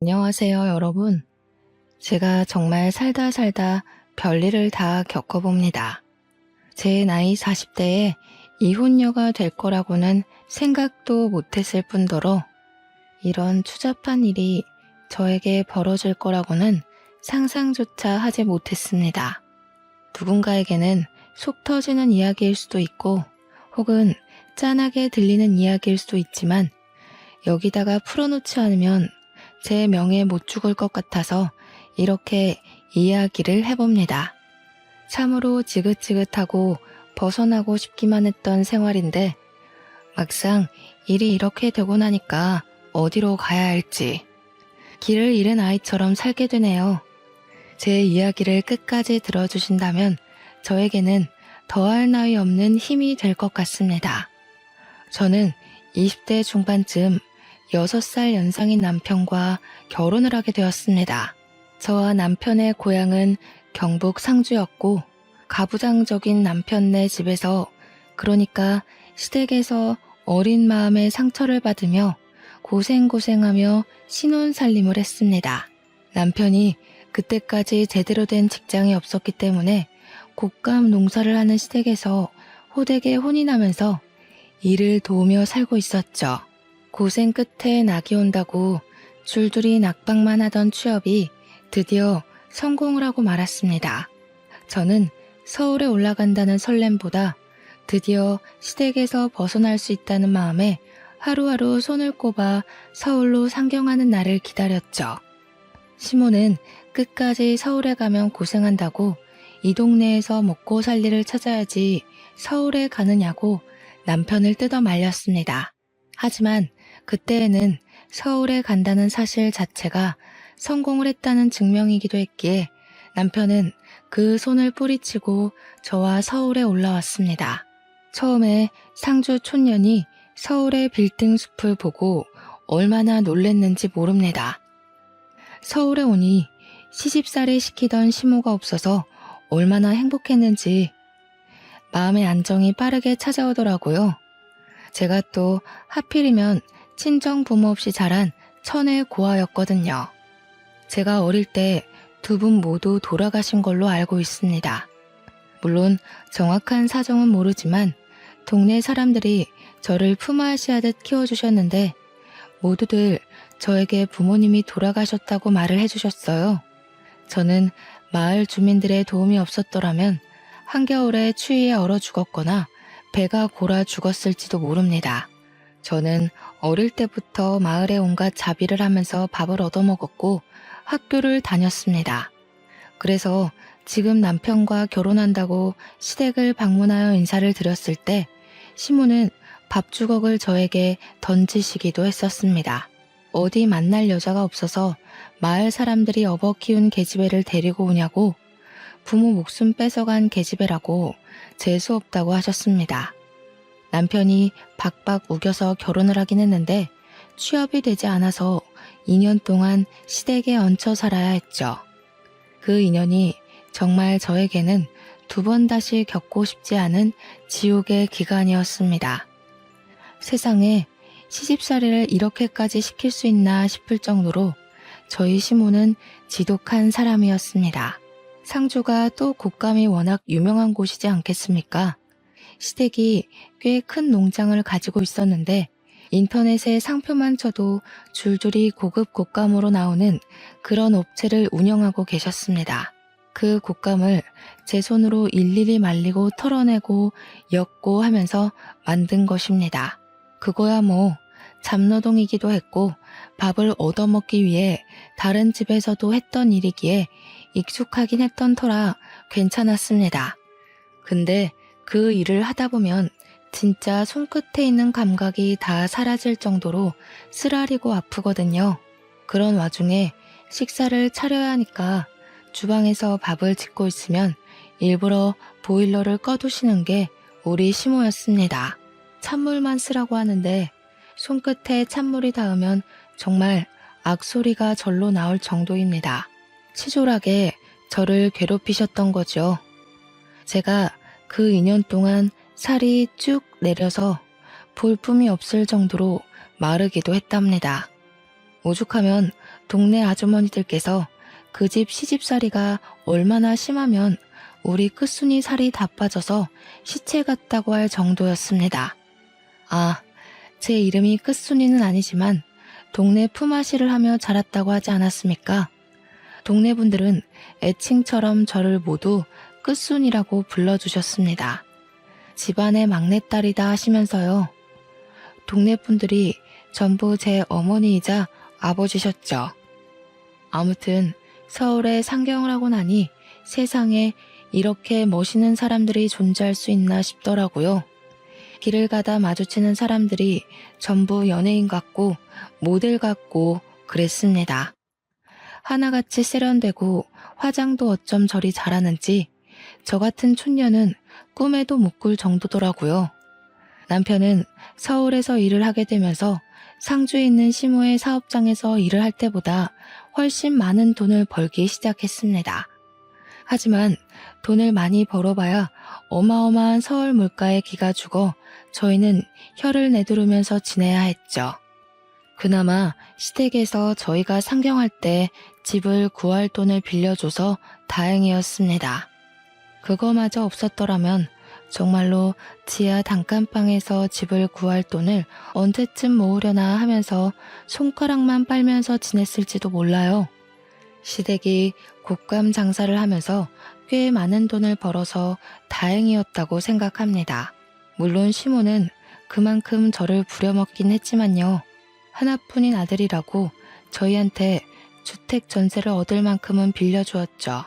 안녕하세요, 여러분. 제가 정말 살다 살다 별일을 다 겪어봅니다. 제 나이 40대에 이혼녀가 될 거라고는 생각도 못했을 뿐더러 이런 추잡한 일이 저에게 벌어질 거라고는 상상조차 하지 못했습니다. 누군가에게는 속 터지는 이야기일 수도 있고 혹은 짠하게 들리는 이야기일 수도 있지만 여기다가 풀어놓지 않으면 제 명예 못 죽을 것 같아서 이렇게 이야기를 해봅니다. 참으로 지긋지긋하고 벗어나고 싶기만 했던 생활인데 막상 일이 이렇게 되고 나니까 어디로 가야 할지 길을 잃은 아이처럼 살게 되네요. 제 이야기를 끝까지 들어주신다면 저에게는 더할 나위 없는 힘이 될 것 같습니다. 저는 20대 중반쯤 6살 연상인 남편과 결혼을 하게 되었습니다. 저와 남편의 고향은 경북 상주였고 가부장적인 남편네 집에서 그러니까 시댁에서 어린 마음에 상처를 받으며 고생고생하며 신혼살림을 했습니다. 남편이 그때까지 제대로 된 직장이 없었기 때문에 곶감 농사를 하는 시댁에서 호되게 혼이 나면서 일을 도우며 살고 있었죠. 고생 끝에 낙이 온다고 줄줄이 낙방만 하던 취업이 드디어 성공을 하고 말았습니다. 저는 서울에 올라간다는 설렘보다 드디어 시댁에서 벗어날 수 있다는 마음에 하루하루 손을 꼽아 서울로 상경하는 날을 기다렸죠. 시모는 끝까지 서울에 가면 고생한다고 이 동네에서 먹고 살 일을 찾아야지 서울에 가느냐고 남편을 뜯어 말렸습니다. 하지만 그때에는 서울에 간다는 사실 자체가 성공을 했다는 증명이기도 했기에 남편은 그 손을 뿌리치고 저와 서울에 올라왔습니다. 처음에 상주 촌년이 서울의 빌딩 숲을 보고 얼마나 놀랬는지 모릅니다. 서울에 오니 시집살이 시키던 시모가 없어서 얼마나 행복했는지 마음의 안정이 빠르게 찾아오더라고요. 제가 또 하필이면 친정 부모 없이 자란 천의 고아였거든요. 제가 어릴 때 두 분 모두 돌아가신 걸로 알고 있습니다. 물론 정확한 사정은 모르지만 동네 사람들이 저를 품앗이하듯 키워주셨는데 모두들 저에게 부모님이 돌아가셨다고 말을 해주셨어요. 저는 마을 주민들의 도움이 없었더라면 한겨울에 추위에 얼어 죽었거나 배가 골아 죽었을지도 모릅니다. 저는 어릴 때부터 마을에 온갖 자비를 하면서 밥을 얻어먹었고 학교를 다녔습니다. 그래서 지금 남편과 결혼한다고 시댁을 방문하여 인사를 드렸을 때 시모는 밥주걱을 저에게 던지시기도 했었습니다. 어디 만날 여자가 없어서 마을 사람들이 업어 키운 계집애를 데리고 오냐고 부모 목숨 뺏어간 계집애라고 재수없다고 하셨습니다. 남편이 박박 우겨서 결혼을 하긴 했는데 취업이 되지 않아서 2년 동안 시댁에 얹혀 살아야 했죠. 그 인연이 정말 저에게는 두 번 다시 겪고 싶지 않은 지옥의 기간이었습니다. 세상에 시집살이를 이렇게까지 시킬 수 있나 싶을 정도로 저희 시모는 지독한 사람이었습니다. 상주가 또 곶감이 워낙 유명한 곳이지 않겠습니까? 시댁이 꽤 큰 농장을 가지고 있었는데 인터넷에 상표만 쳐도 줄줄이 고급 곶감으로 나오는 그런 업체를 운영하고 계셨습니다. 그 곶감을 제 손으로 일일이 말리고 털어내고 엮고 하면서 만든 것입니다. 그거야 뭐 잡노동이기도 했고 밥을 얻어먹기 위해 다른 집에서도 했던 일이기에 익숙하긴 했던 터라 괜찮았습니다. 근데 그 일을 하다 보면 진짜 손끝에 있는 감각이 다 사라질 정도로 쓰라리고 아프거든요. 그런 와중에 식사를 차려야 하니까 주방에서 밥을 짓고 있으면 일부러 보일러를 꺼두시는 게 우리 시모였습니다. 찬물만 쓰라고 하는데 손끝에 찬물이 닿으면 정말 악소리가 절로 나올 정도입니다. 치졸하게 저를 괴롭히셨던 거죠. 제가 그 2년 동안 살이 쭉 내려서 볼품이 없을 정도로 마르기도 했답니다. 오죽하면 동네 아주머니들께서 그 집 시집살이가 얼마나 심하면 우리 끝순이 살이 다 빠져서 시체 같다고 할 정도였습니다. 아, 제 이름이 끝순이는 아니지만 동네 품앗이를 하며 자랐다고 하지 않았습니까? 동네 분들은 애칭처럼 저를 모두 끝순이라고 불러주셨습니다. 집안의 막내딸이다 하시면서요. 동네 분들이 전부 제 어머니이자 아버지셨죠. 아무튼 서울에 상경을 하고 나니 세상에 이렇게 멋있는 사람들이 존재할 수 있나 싶더라고요. 길을 가다 마주치는 사람들이 전부 연예인 같고 모델 같고 그랬습니다. 하나같이 세련되고 화장도 어쩜 저리 잘하는지 저 같은 촌년은 꿈에도 못 꿀 정도더라고요. 남편은 서울에서 일을 하게 되면서 상주에 있는 시모의 사업장에서 일을 할 때보다 훨씬 많은 돈을 벌기 시작했습니다. 하지만 돈을 많이 벌어봐야 어마어마한 서울 물가에 기가 죽어 저희는 혀를 내두르면서 지내야 했죠. 그나마 시댁에서 저희가 상경할 때 집을 구할 돈을 빌려줘서 다행이었습니다. 그거마저 없었더라면 정말로 지하 단칸방에서 집을 구할 돈을 언제쯤 모으려나 하면서 손가락만 빨면서 지냈을지도 몰라요. 시댁이 곶감 장사를 하면서 꽤 많은 돈을 벌어서 다행이었다고 생각합니다. 물론 시모는 그만큼 저를 부려먹긴 했지만요. 하나뿐인 아들이라고 저희한테 주택 전세를 얻을 만큼은 빌려주었죠.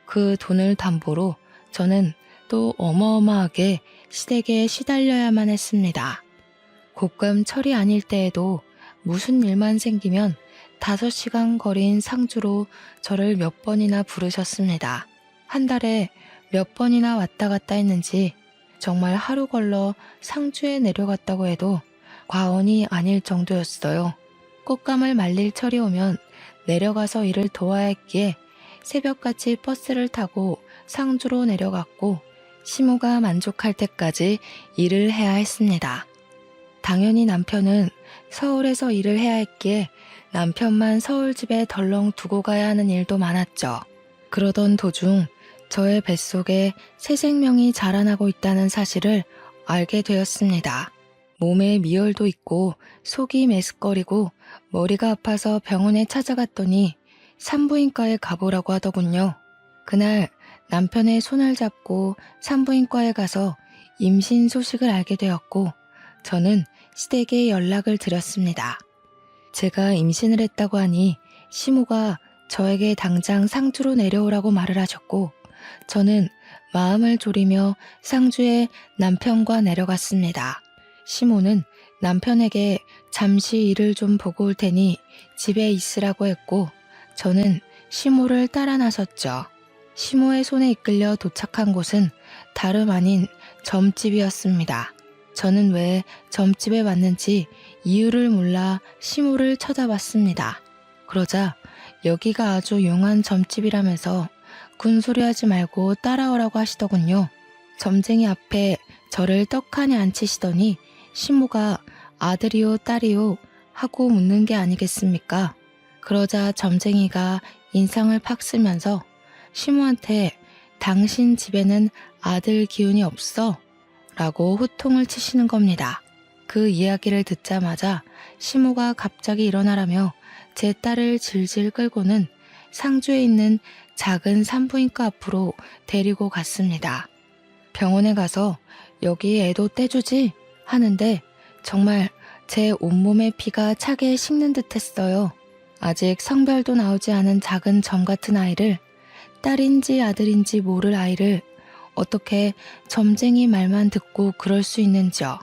그 돈을 담보로 저는 또 어마어마하게 시댁에 시달려야만 했습니다. 곶감 철이 아닐 때에도 무슨 일만 생기면 5시간 거리인 상주로 저를 몇 번이나 부르셨습니다. 한 달에 몇 번이나 왔다 갔다 했는지 정말 하루 걸러 상주에 내려갔다고 해도 과언이 아닐 정도였어요. 꽃감을 말릴 철이 오면 내려가서 일을 도와야 했기에 새벽같이 버스를 타고 상주로 내려갔고 시모가 만족할 때까지 일을 해야 했습니다. 당연히 남편은 서울에서 일을 해야 했기에 남편만 서울집에 덜렁 두고 가야 하는 일도 많았죠. 그러던 도중 저의 뱃속에 새 생명이 자라나고 있다는 사실을 알게 되었습니다. 몸에 미열도 있고 속이 메스꺼리고 머리가 아파서 병원에 찾아갔더니 산부인과에 가보라고 하더군요. 그날 남편의 손을 잡고 산부인과에 가서 임신 소식을 알게 되었고 저는 시댁에 연락을 드렸습니다. 제가 임신을 했다고 하니 시모가 저에게 당장 상주로 내려오라고 말을 하셨고 저는 마음을 졸이며 상주에 남편과 내려갔습니다. 시모는 남편에게 잠시 일을 좀 보고 올 테니 집에 있으라고 했고 저는 시모를 따라 나섰죠. 시모의 손에 이끌려 도착한 곳은 다름 아닌 점집이었습니다. 저는 왜 점집에 왔는지 이유를 몰라 시모를 쳐다봤습니다. 그러자 여기가 아주 용한 점집이라면서 군소리하지 말고 따라오라고 하시더군요. 점쟁이 앞에 저를 떡하니 앉히시더니 시모가 아들이요 딸이요 하고 묻는 게 아니겠습니까? 그러자 점쟁이가 인상을 팍 쓰면서 시모한테 당신 집에는 아들 기운이 없어? 라고 호통을 치시는 겁니다. 그 이야기를 듣자마자 시모가 갑자기 일어나라며 제 딸을 질질 끌고는 상주에 있는 작은 산부인과 앞으로 데리고 갔습니다. 병원에 가서 여기 애도 떼주지? 하는데 정말 제 온몸의 피가 차게 식는 듯 했어요. 아직 성별도 나오지 않은 작은 점 같은 아이를 딸인지 아들인지 모를 아이를 어떻게 점쟁이 말만 듣고 그럴 수 있는지요.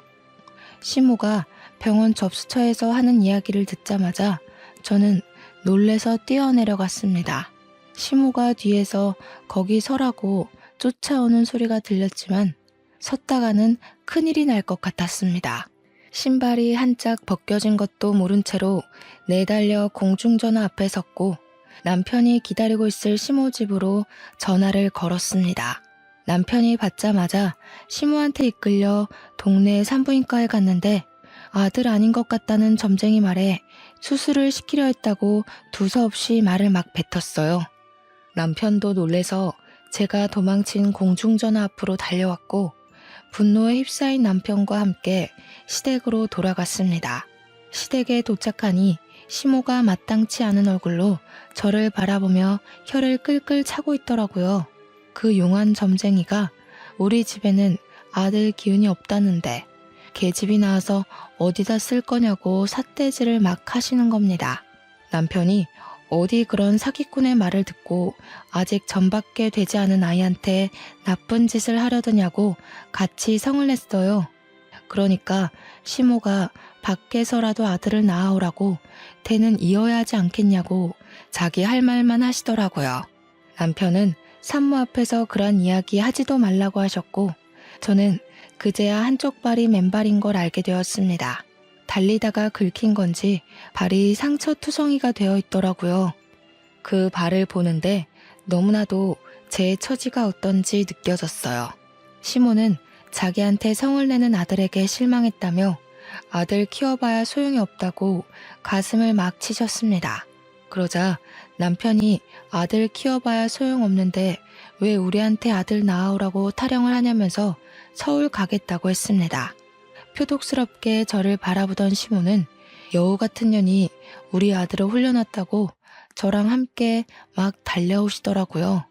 시모가 병원 접수처에서 하는 이야기를 듣자마자 저는 놀래서 뛰어내려갔습니다. 시모가 뒤에서 거기 서라고 쫓아오는 소리가 들렸지만 섰다가는 큰일이 날 것 같았습니다. 신발이 한짝 벗겨진 것도 모른 채로 내달려 공중전화 앞에 섰고 남편이 기다리고 있을 시모 집으로 전화를 걸었습니다. 남편이 받자마자 시모한테 이끌려 동네 산부인과에 갔는데 아들 아닌 것 같다는 점쟁이 말에 수술을 시키려 했다고 두서없이 말을 막 뱉었어요. 남편도 놀래서 제가 도망친 공중전화 앞으로 달려왔고 분노에 휩싸인 남편과 함께 시댁으로 돌아갔습니다. 시댁에 도착하니 시모가 마땅치 않은 얼굴로 저를 바라보며 혀를 끌끌 차고 있더라고요. 그 용한 점쟁이가 우리 집에는 아들 기운이 없다는데 계집이 나와서 어디다 쓸 거냐고 삿대질을 막 하시는 겁니다. 남편이 어디 그런 사기꾼의 말을 듣고 아직 전밖에 되지 않은 아이한테 나쁜 짓을 하려더냐고 같이 성을 냈어요. 그러니까 시모가 밖에서라도 아들을 낳아오라고 대는 이어야 하지 않겠냐고 자기 할 말만 하시더라고요. 남편은 산모 앞에서 그런 이야기 하지도 말라고 하셨고 저는 그제야 한쪽 발이 맨발인 걸 알게 되었습니다. 달리다가 긁힌 건지 발이 상처투성이가 되어 있더라고요. 그 발을 보는데 너무나도 제 처지가 어떤지 느껴졌어요. 시모는 자기한테 성을 내는 아들에게 실망했다며 아들 키워봐야 소용이 없다고 가슴을 막 치셨습니다. 그러자 남편이 아들 키워봐야 소용없는데 왜 우리한테 아들 낳아오라고 타령을 하냐면서 서울 가겠다고 했습니다. 표독스럽게 저를 바라보던 시모는 여우 같은 년이 우리 아들을 홀려놨다고 저랑 함께 막 달려오시더라고요.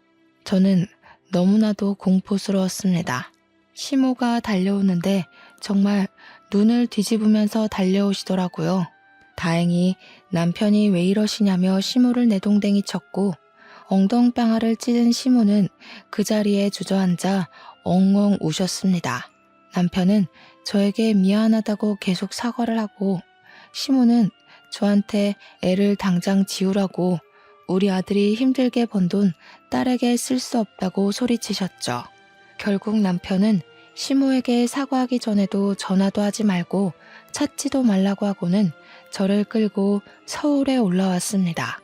저는 너무나도 공포스러웠습니다. 시모가 달려오는데 정말 눈을 뒤집으면서 달려오시더라고요. 다행히 남편이 왜 이러시냐며 시모를 내동댕이 쳤고 엉덩방아를 찌른 시모는 그 자리에 주저앉아 엉엉 우셨습니다. 남편은 저에게 미안하다고 계속 사과를 하고 시모는 저한테 애를 당장 지우라고 우리 아들이 힘들게 번 돈 딸에게 쓸 수 없다고 소리치셨죠. 결국 남편은 시모에게 사과하기 전에도 전화도 하지 말고 찾지도 말라고 하고는 저를 끌고 서울에 올라왔습니다.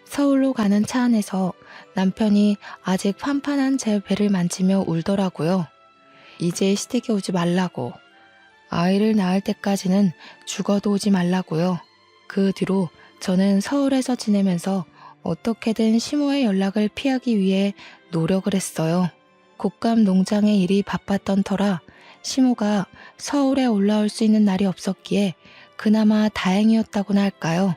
서울로 가는 차 안에서 남편이 아직 판판한 제 배를 만지며 울더라고요. 이제 시댁에 오지 말라고. 아이를 낳을 때까지는 죽어도 오지 말라고요. 그 뒤로 저는 서울에서 지내면서 어떻게든 시모의 연락을 피하기 위해 노력을 했어요. 곶감 농장의 일이 바빴던 터라 시모가 서울에 올라올 수 있는 날이 없었기에 그나마 다행이었다고나 할까요.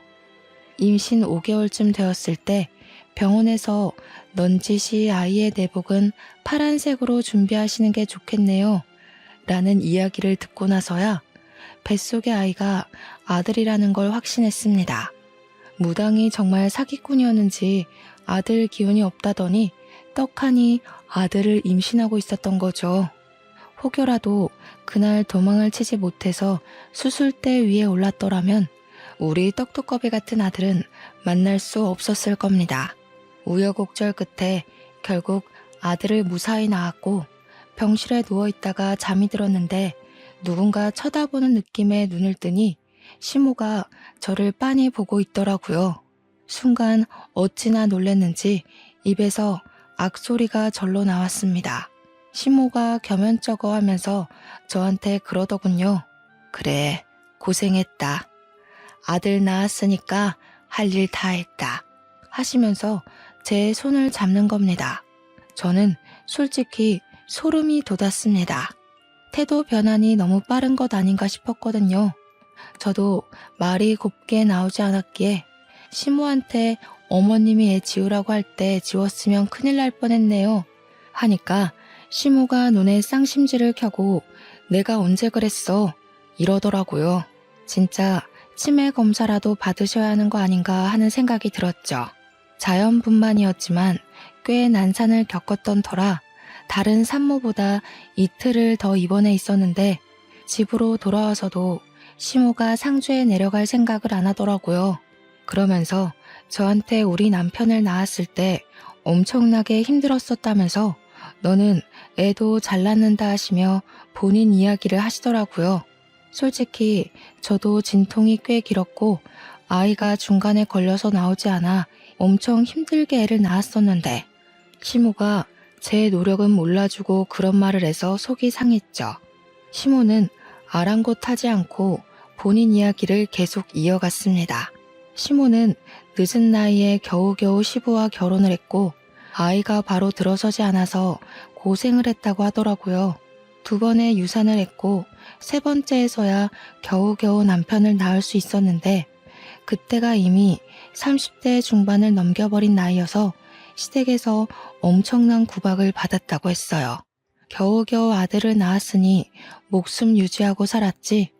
임신 5개월쯤 되었을 때 병원에서 넌지시 아이의 내복은 파란색으로 준비하시는 게 좋겠네요. 라는 이야기를 듣고 나서야 뱃속의 아이가 아들이라는 걸 확신했습니다. 무당이 정말 사기꾼이었는지 아들 기운이 없다더니 떡하니 아들을 임신하고 있었던 거죠. 혹여라도 그날 도망을 치지 못해서 수술대 위에 올랐더라면 우리 떡두꺼비 같은 아들은 만날 수 없었을 겁니다. 우여곡절 끝에 결국 아들을 무사히 낳았고 병실에 누워있다가 잠이 들었는데 누군가 쳐다보는 느낌에 눈을 뜨니 시모가 저를 빤히 보고 있더라고요. 순간 어찌나 놀랐는지 입에서 악소리가 절로 나왔습니다. 시모가 겸연쩍어 하면서 저한테 그러더군요. 그래, 고생했다. 아들 낳았으니까 할 일 다 했다. 하시면서 제 손을 잡는 겁니다. 저는 솔직히 소름이 돋았습니다. 태도 변환이 너무 빠른 것 아닌가 싶었거든요. 저도 말이 곱게 나오지 않았기에 시모한테 어머님이 애 지우라고 할 때 지웠으면 큰일 날 뻔했네요. 하니까 시모가 눈에 쌍심지를 켜고 내가 언제 그랬어? 이러더라고요. 진짜 치매 검사라도 받으셔야 하는 거 아닌가 하는 생각이 들었죠. 자연분만이었지만 꽤 난산을 겪었던 터라 다른 산모보다 이틀을 더 입원해 있었는데 집으로 돌아와서도 시모가 상주에 내려갈 생각을 안 하더라고요. 그러면서 저한테 우리 남편을 낳았을 때 엄청나게 힘들었었다면서 너는 애도 잘 낳는다 하시며 본인 이야기를 하시더라고요. 솔직히 저도 진통이 꽤 길었고 아이가 중간에 걸려서 나오지 않아 엄청 힘들게 애를 낳았었는데 시모가 제 노력은 몰라주고 그런 말을 해서 속이 상했죠. 시모는 아랑곳하지 않고 본인 이야기를 계속 이어갔습니다. 시모는 늦은 나이에 겨우겨우 시부와 결혼을 했고 아이가 바로 들어서지 않아서 고생을 했다고 하더라고요. 2번의 유산을 했고 3번째에서야 겨우겨우 남편을 낳을 수 있었는데 그때가 이미 30대 중반을 넘겨버린 나이여서 시댁에서 엄청난 구박을 받았다고 했어요. 겨우겨우 아들을 낳았으니 목숨 유지하고 살았지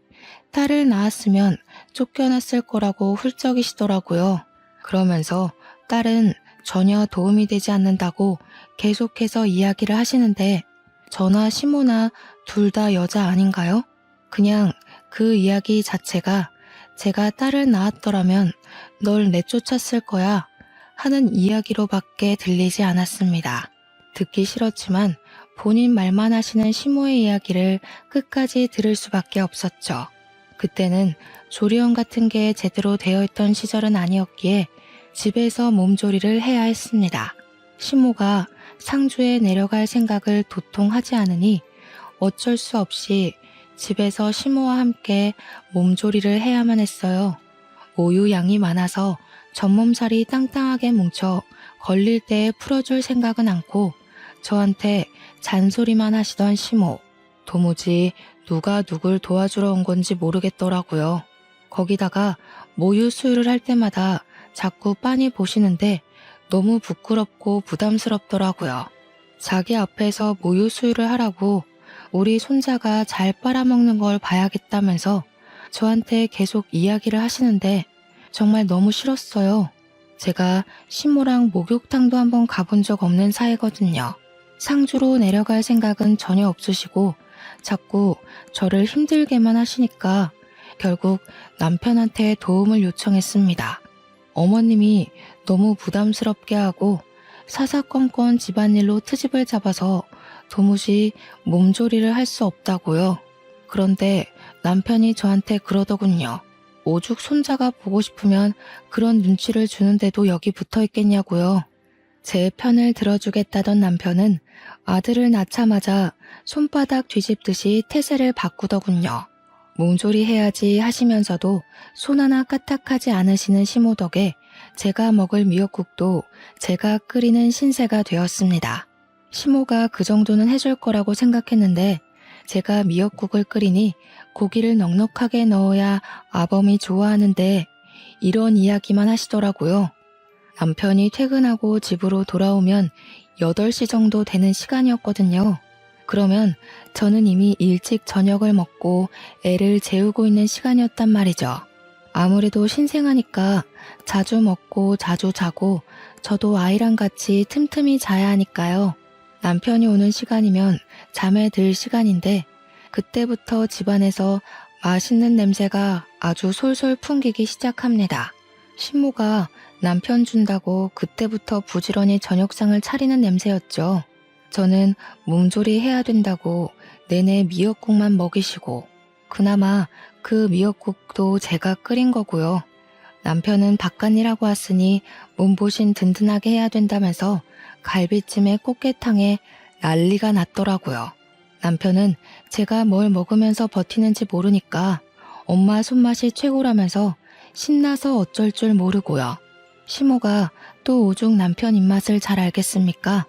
딸을 낳았으면 쫓겨났을 거라고 훌쩍이시더라고요. 그러면서 딸은 전혀 도움이 되지 않는다고 계속해서 이야기를 하시는데 저나 시모나 둘 다 여자 아닌가요? 그냥 그 이야기 자체가 제가 딸을 낳았더라면 널 내쫓았을 거야 하는 이야기로밖에 들리지 않았습니다. 듣기 싫었지만 본인 말만 하시는 시모의 이야기를 끝까지 들을 수밖에 없었죠. 그때는 조리원 같은 게 제대로 되어 있던 시절은 아니었기에 집에서 몸조리를 해야 했습니다. 시모가 상주에 내려갈 생각을 도통 하지 않으니 어쩔 수 없이 집에서 시모와 함께 몸조리를 해야만 했어요. 모유 양이 많아서 전몸살이 땅땅하게 뭉쳐 걸릴 때에 풀어줄 생각은 않고 저한테 잔소리만 하시던 시모. 도무지 누가 누굴 도와주러 온 건지 모르겠더라고요. 거기다가 모유 수유를 할 때마다 자꾸 빤히 보시는데 너무 부끄럽고 부담스럽더라고요. 자기 앞에서 모유 수유를 하라고 우리 손자가 잘 빨아먹는 걸 봐야겠다면서 저한테 계속 이야기를 하시는데 정말 너무 싫었어요. 제가 시모랑 목욕탕도 한번 가본 적 없는 사이거든요. 상주로 내려갈 생각은 전혀 없으시고 자꾸 저를 힘들게만 하시니까 결국 남편한테 도움을 요청했습니다. 어머님이 너무 부담스럽게 하고 사사건건 집안일로 트집을 잡아서 도무지 몸조리를 할 수 없다고요. 그런데 남편이 저한테 그러더군요. 오죽 손자가 보고 싶으면 그런 눈치를 주는데도 여기 붙어 있겠냐고요. 제 편을 들어주겠다던 남편은 아들을 낳자마자 손바닥 뒤집듯이 태세를 바꾸더군요. 몸조리 해야지 하시면서도 손 하나 까딱하지 않으시는 시모 덕에 제가 먹을 미역국도 제가 끓이는 신세가 되었습니다. 시모가 그 정도는 해줄 거라고 생각했는데 제가 미역국을 끓이니 고기를 넉넉하게 넣어야 아범이 좋아하는데 이런 이야기만 하시더라고요. 남편이 퇴근하고 집으로 돌아오면 8시 정도 되는 시간이었거든요. 그러면 저는 이미 일찍 저녁을 먹고 애를 재우고 있는 시간이었단 말이죠. 아무래도 신생아니까 자주 먹고 자주 자고 저도 아이랑 같이 틈틈이 자야 하니까요. 남편이 오는 시간이면 잠에 들 시간인데 그때부터 집안에서 맛있는 냄새가 아주 솔솔 풍기기 시작합니다. 신모가 남편 준다고 그때부터 부지런히 저녁상을 차리는 냄새였죠. 저는 몸조리 해야 된다고 내내 미역국만 먹이시고 그나마 그 미역국도 제가 끓인 거고요. 남편은 바깥일하고 왔으니 몸보신 든든하게 해야 된다면서 갈비찜에 꽃게탕에 난리가 났더라고요. 남편은 제가 뭘 먹으면서 버티는지 모르니까 엄마 손맛이 최고라면서 신나서 어쩔 줄 모르고요. 시모가 또 오죽 남편 입맛을 잘 알겠습니까?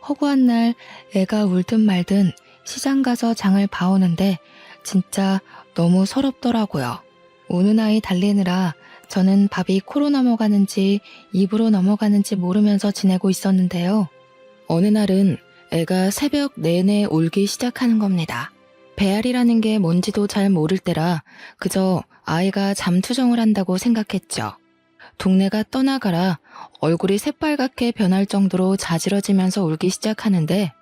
허구한 날 애가 울든 말든 시장 가서 장을 봐오는데 진짜 너무 서럽더라고요. 우는 아이 달래느라 저는 밥이 코로 넘어가는지 입으로 넘어가는지 모르면서 지내고 있었는데요. 어느 날은 애가 새벽 내내 울기 시작하는 겁니다. 배앓이라는 게 뭔지도 잘 모를 때라 그저 아이가 잠투정을 한다고 생각했죠. 동네가 떠나가라 얼굴이 새빨갛게 변할 정도로 자지러지면서 울기 시작하는데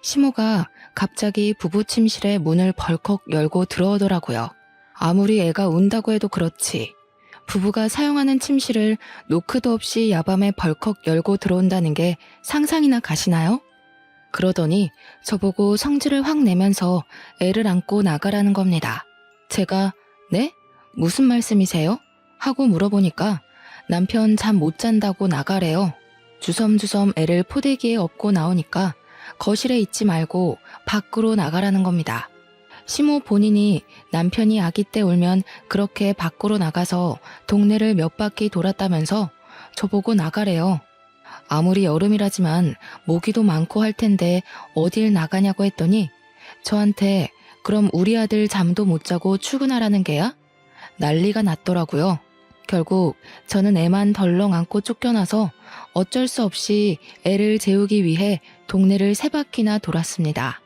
시모가 갑자기 부부 침실에 문을 벌컥 열고 들어오더라고요. 아무리 애가 운다고 해도 그렇지. 부부가 사용하는 침실을 노크도 없이 야밤에 벌컥 열고 들어온다는 게 상상이나 가시나요? 그러더니 저보고 성질을 확 내면서 애를 안고 나가라는 겁니다. 제가 네? 무슨 말씀이세요? 하고 물어보니까 남편 잠 못 잔다고 나가래요. 주섬주섬 애를 포대기에 업고 나오니까 거실에 있지 말고 밖으로 나가라는 겁니다. 시모 본인이 남편이 아기 때 울면 그렇게 밖으로 나가서 동네를 몇 바퀴 돌았다면서 저보고 나가래요. 아무리 여름이라지만 모기도 많고 할 텐데 어딜 나가냐고 했더니 저한테 그럼 우리 아들 잠도 못 자고 출근하라는 게야? 난리가 났더라고요. 결국 저는 애만 덜렁 안고 쫓겨나서 어쩔 수 없이 애를 재우기 위해 동네를 3바퀴나 돌았습니다.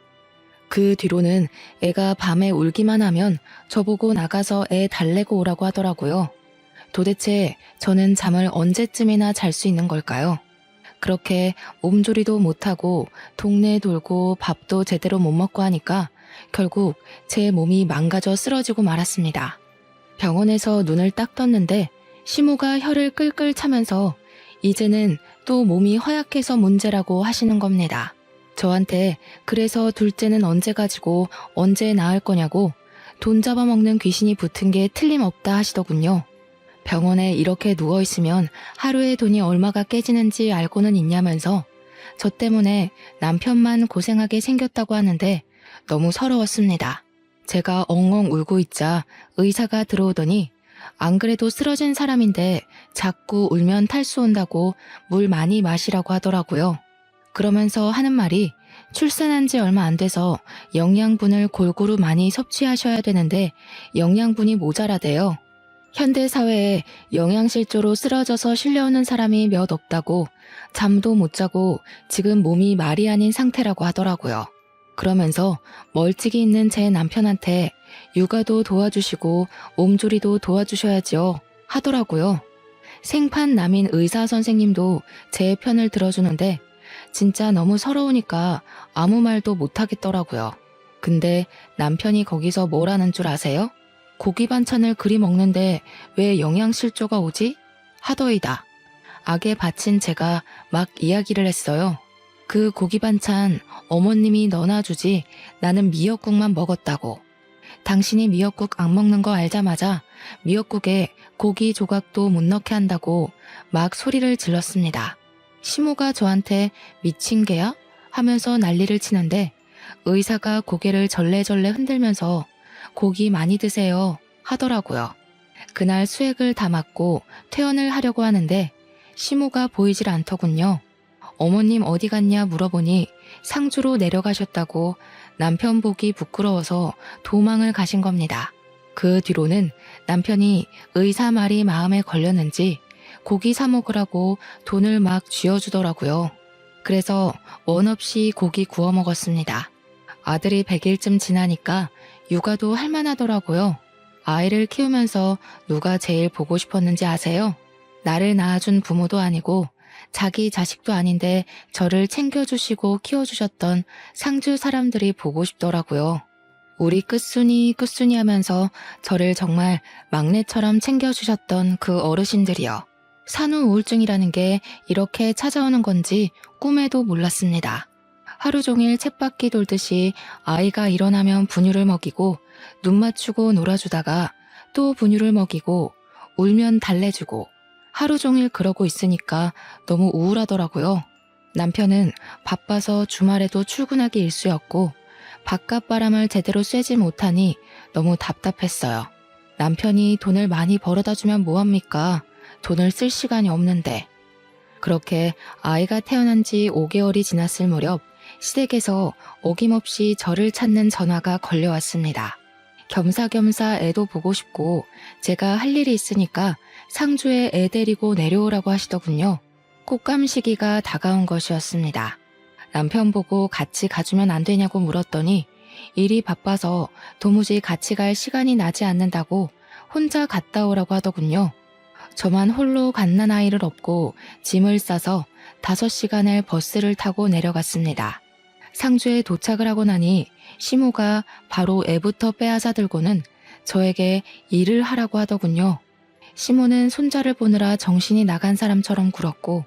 그 뒤로는 애가 밤에 울기만 하면 저보고 나가서 애 달래고 오라고 하더라고요. 도대체 저는 잠을 언제쯤이나 잘 수 있는 걸까요? 그렇게 몸조리도 못하고 동네 돌고 밥도 제대로 못 먹고 하니까 결국 제 몸이 망가져 쓰러지고 말았습니다. 병원에서 눈을 딱 떴는데 시모가 혀를 끌끌 차면서 이제는 또 몸이 허약해서 문제라고 하시는 겁니다. 저한테 그래서 둘째는 언제 가지고 언제 낳을 거냐고 돈 잡아먹는 귀신이 붙은 게 틀림없다 하시더군요. 병원에 이렇게 누워있으면 하루에 돈이 얼마가 깨지는지 알고는 있냐면서 저 때문에 남편만 고생하게 생겼다고 하는데 너무 서러웠습니다. 제가 엉엉 울고 있자 의사가 들어오더니 안 그래도 쓰러진 사람인데 자꾸 울면 탈수 온다고 물 많이 마시라고 하더라고요. 그러면서 하는 말이 출산한 지 얼마 안 돼서 영양분을 골고루 많이 섭취하셔야 되는데 영양분이 모자라대요. 현대사회에 영양실조로 쓰러져서 실려오는 사람이 몇 없다고 잠도 못 자고 지금 몸이 말이 아닌 상태라고 하더라고요. 그러면서 멀찍이 있는 제 남편한테 육아도 도와주시고 몸조리도 도와주셔야지요 하더라고요. 생판 남인 의사 선생님도 제 편을 들어주는데 진짜 너무 서러우니까 아무 말도 못하겠더라고요. 근데 남편이 거기서 뭐라는 줄 아세요? 고기 반찬을 그리 먹는데 왜 영양실조가 오지? 하더이다. 악에 바친 제가 막 이야기를 했어요. 그 고기 반찬 어머님이 넣어주지 나는 미역국만 먹었다고. 당신이 미역국 안 먹는 거 알자마자 미역국에 고기 조각도 못 넣게 한다고 막 소리를 질렀습니다. 시모가 저한테 미친 개야? 하면서 난리를 치는데 의사가 고개를 절레절레 흔들면서 고기 많이 드세요 하더라고요. 그날 수액을 다 맞고 퇴원을 하려고 하는데 시모가 보이질 않더군요. 어머님 어디 갔냐 물어보니 상주로 내려가셨다고 남편 보기 부끄러워서 도망을 가신 겁니다. 그 뒤로는 남편이 의사 말이 마음에 걸렸는지 고기 사 먹으라고 돈을 막 쥐어주더라고요. 그래서 원 없이 고기 구워 먹었습니다. 아들이 100일쯤 지나니까 육아도 할만하더라고요. 아이를 키우면서 누가 제일 보고 싶었는지 아세요? 나를 낳아준 부모도 아니고 자기 자식도 아닌데 저를 챙겨주시고 키워주셨던 상주 사람들이 보고 싶더라고요. 우리 끝순이 끝순이 하면서 저를 정말 막내처럼 챙겨주셨던 그 어르신들이요. 산후 우울증이라는 게 이렇게 찾아오는 건지 꿈에도 몰랐습니다. 하루 종일 쳇바퀴 돌듯이 아이가 일어나면 분유를 먹이고 눈 맞추고 놀아주다가 또 분유를 먹이고 울면 달래주고 하루 종일 그러고 있으니까 너무 우울하더라고요. 남편은 바빠서 주말에도 출근하기 일쑤였고 바깥 바람을 제대로 쐬지 못하니 너무 답답했어요. 남편이 돈을 많이 벌어다 주면 뭐합니까? 돈을 쓸 시간이 없는데. 그렇게 아이가 태어난 지 5개월이 지났을 무렵 시댁에서 어김없이 저를 찾는 전화가 걸려왔습니다. 겸사겸사 애도 보고 싶고 제가 할 일이 있으니까 상주에 애 데리고 내려오라고 하시더군요. 꽃감 시기가 다가온 것이었습니다. 남편 보고 같이 가주면 안 되냐고 물었더니 일이 바빠서 도무지 같이 갈 시간이 나지 않는다고 혼자 갔다 오라고 하더군요. 저만 홀로 갓난아이를 업고 짐을 싸서 5시간을 버스를 타고 내려갔습니다. 상주에 도착을 하고 나니 시모가 바로 애부터 빼앗아 들고는 저에게 일을 하라고 하더군요. 시모는 손자를 보느라 정신이 나간 사람처럼 굴었고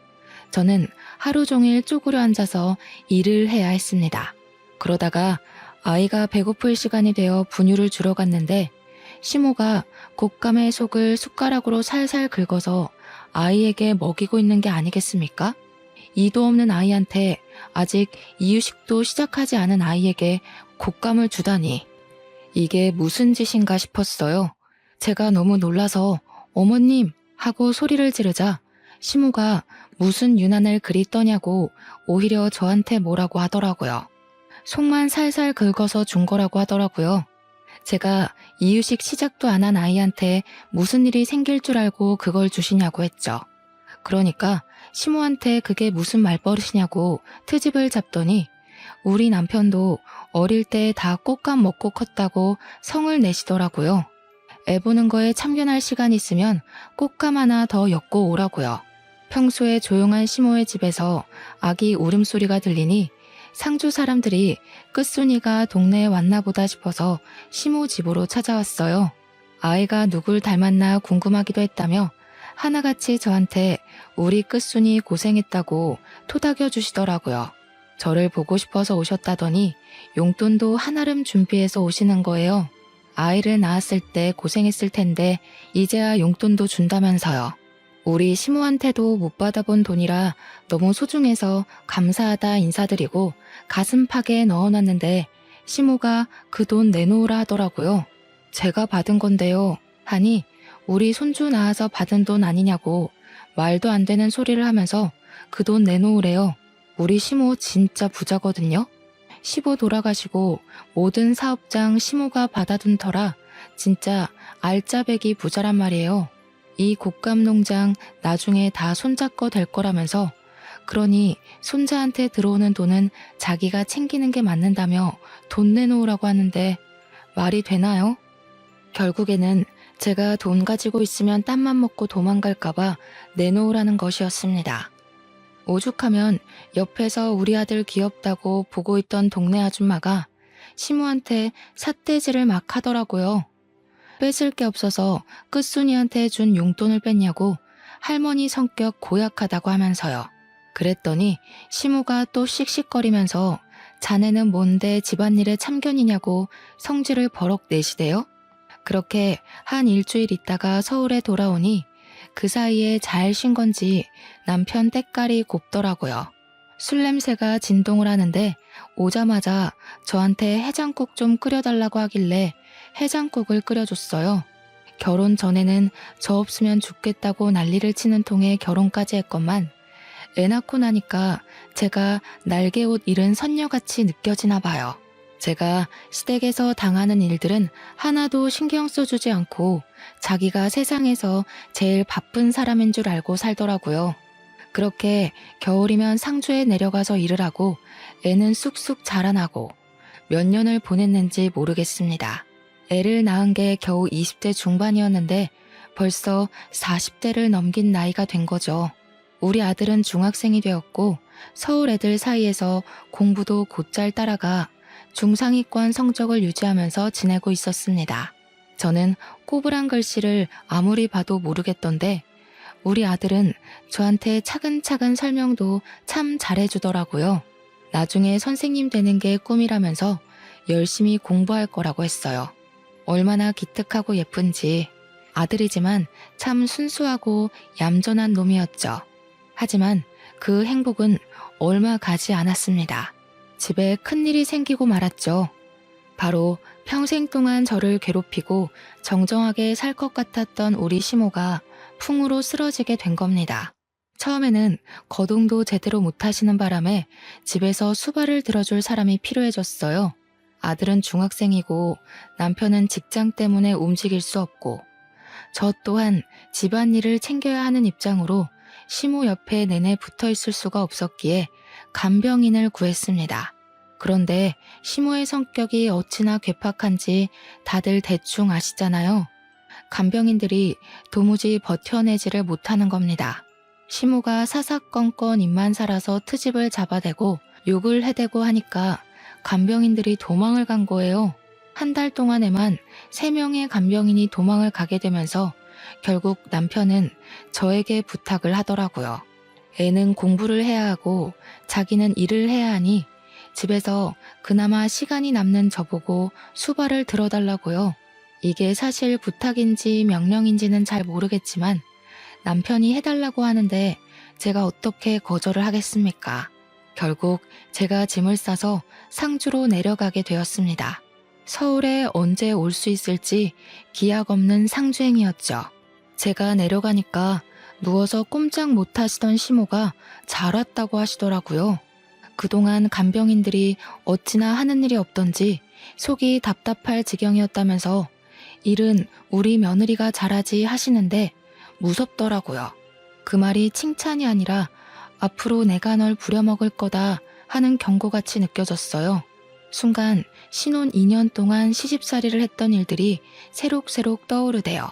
저는 하루 종일 쪼그려 앉아서 일을 해야 했습니다. 그러다가 아이가 배고플 시간이 되어 분유를 주러 갔는데 시모가 곶감의 속을 숟가락으로 살살 긁어서 아이에게 먹이고 있는 게 아니겠습니까? 이도 없는 아이한테 아직 이유식도 시작하지 않은 아이에게 곶감을 주다니. 이게 무슨 짓인가 싶었어요. 제가 너무 놀라서 어머님 하고 소리를 지르자 시모가 무슨 유난을 그리 떠냐고 오히려 저한테 뭐라고 하더라고요. 속만 살살 긁어서 준 거라고 하더라고요. 제가 이유식 시작도 안 한 아이한테 무슨 일이 생길 줄 알고 그걸 주시냐고 했죠. 그러니까 시모한테 그게 무슨 말버릇이냐고 트집을 잡더니 우리 남편도 어릴 때 다 꽃감 먹고 컸다고 성을 내시더라고요. 애 보는 거에 참견할 시간 있으면 꽃감 하나 더 엮고 오라고요. 평소에 조용한 시모의 집에서 아기 울음소리가 들리니 상주 사람들이 끝순이가 동네에 왔나 보다 싶어서 시모 집으로 찾아왔어요. 아이가 누굴 닮았나 궁금하기도 했다며 하나같이 저한테 우리 끝순이 고생했다고 토닥여 주시더라고요. 저를 보고 싶어서 오셨다더니 용돈도 한아름 준비해서 오시는 거예요. 아이를 낳았을 때 고생했을 텐데 이제야 용돈도 준다면서요. 우리 시모한테도 못 받아본 돈이라 너무 소중해서 감사하다 인사드리고 가슴팍에 넣어놨는데 시모가 그 돈 내놓으라 하더라고요. 제가 받은 건데요. 하니 우리 손주 낳아서 받은 돈 아니냐고 말도 안 되는 소리를 하면서 그 돈 내놓으래요. 우리 시모 진짜 부자거든요. 시부 돌아가시고 모든 사업장 시모가 받아둔 터라 진짜 알짜배기 부자란 말이에요. 이 곶감 농장 나중에 다 손자 거 될 거라면서 그러니 손자한테 들어오는 돈은 자기가 챙기는 게 맞는다며 돈 내놓으라고 하는데 말이 되나요? 결국에는 제가 돈 가지고 있으면 땀만 먹고 도망갈까봐 내놓으라는 것이었습니다. 오죽하면 옆에서 우리 아들 귀엽다고 보고 있던 동네 아줌마가 시모한테 삿대질을 막 하더라고요. 뺏을 게 없어서 끝순이한테 준 용돈을 뺐냐고 할머니 성격 고약하다고 하면서요. 그랬더니 시모가 또 씩씩거리면서 자네는 뭔데 집안일에 참견이냐고 성질을 버럭 내시대요. 그렇게 한 일주일 있다가 서울에 돌아오니 그 사이에 잘 쉰 건지 남편 때깔이 곱더라고요. 술 냄새가 진동을 하는데 오자마자 저한테 해장국 좀 끓여달라고 하길래 해장국을 끓여줬어요. 결혼 전에는 저 없으면 죽겠다고 난리를 치는 통에 결혼까지 했건만 애 낳고 나니까 제가 날개옷 잃은 선녀같이 느껴지나 봐요. 제가 시댁에서 당하는 일들은 하나도 신경 써주지 않고 자기가 세상에서 제일 바쁜 사람인 줄 알고 살더라고요. 그렇게 겨울이면 상주에 내려가서 일을 하고 애는 쑥쑥 자라나고 몇 년을 보냈는지 모르겠습니다. 애를 낳은 게 겨우 20대 중반이었는데 벌써 40대를 넘긴 나이가 된 거죠. 우리 아들은 중학생이 되었고 서울 애들 사이에서 공부도 곧잘 따라가 중상위권 성적을 유지하면서 지내고 있었습니다. 저는 꼬부랑 글씨를 아무리 봐도 모르겠던데 우리 아들은 저한테 차근차근 설명도 참 잘해주더라고요. 나중에 선생님 되는 게 꿈이라면서 열심히 공부할 거라고 했어요. 얼마나 기특하고 예쁜지. 아들이지만 참 순수하고 얌전한 놈이었죠. 하지만 그 행복은 얼마 가지 않았습니다. 집에 큰일이 생기고 말았죠. 바로 평생 동안 저를 괴롭히고 정정하게 살 것 같았던 우리 시모가 풍으로 쓰러지게 된 겁니다. 처음에는 거동도 제대로 못하시는 바람에 집에서 수발을 들어줄 사람이 필요해졌어요. 아들은 중학생이고 남편은 직장 때문에 움직일 수 없고 저 또한 집안일을 챙겨야 하는 입장으로 시모 옆에 내내 붙어 있을 수가 없었기에 간병인을 구했습니다. 그런데 시모의 성격이 어찌나 괴팍한지 다들 대충 아시잖아요. 간병인들이 도무지 버텨내지를 못하는 겁니다. 시모가 사사건건 입만 살아서 트집을 잡아대고 욕을 해대고 하니까 간병인들이 도망을 간 거예요. 한 달 동안에만 3명의 간병인이 도망을 가게 되면서 결국 남편은 저에게 부탁을 하더라고요. 애는 공부를 해야 하고 자기는 일을 해야 하니 집에서 그나마 시간이 남는 저보고 수발을 들어달라고요. 이게 사실 부탁인지 명령인지는 잘 모르겠지만 남편이 해달라고 하는데 제가 어떻게 거절을 하겠습니까? 결국 제가 짐을 싸서 상주로 내려가게 되었습니다. 서울에 언제 올 수 있을지 기약 없는 상주행이었죠. 제가 내려가니까 누워서 꼼짝 못 하시던 시모가 잘 왔다고 하시더라고요. 그동안 간병인들이 어찌나 하는 일이 없던지 속이 답답할 지경이었다면서 일은 우리 며느리가 잘하지 하시는데 무섭더라고요. 그 말이 칭찬이 아니라 앞으로 내가 널 부려먹을 거다 하는 경고같이 느껴졌어요. 순간 신혼 2년 동안 시집살이를 했던 일들이 새록새록 떠오르대요.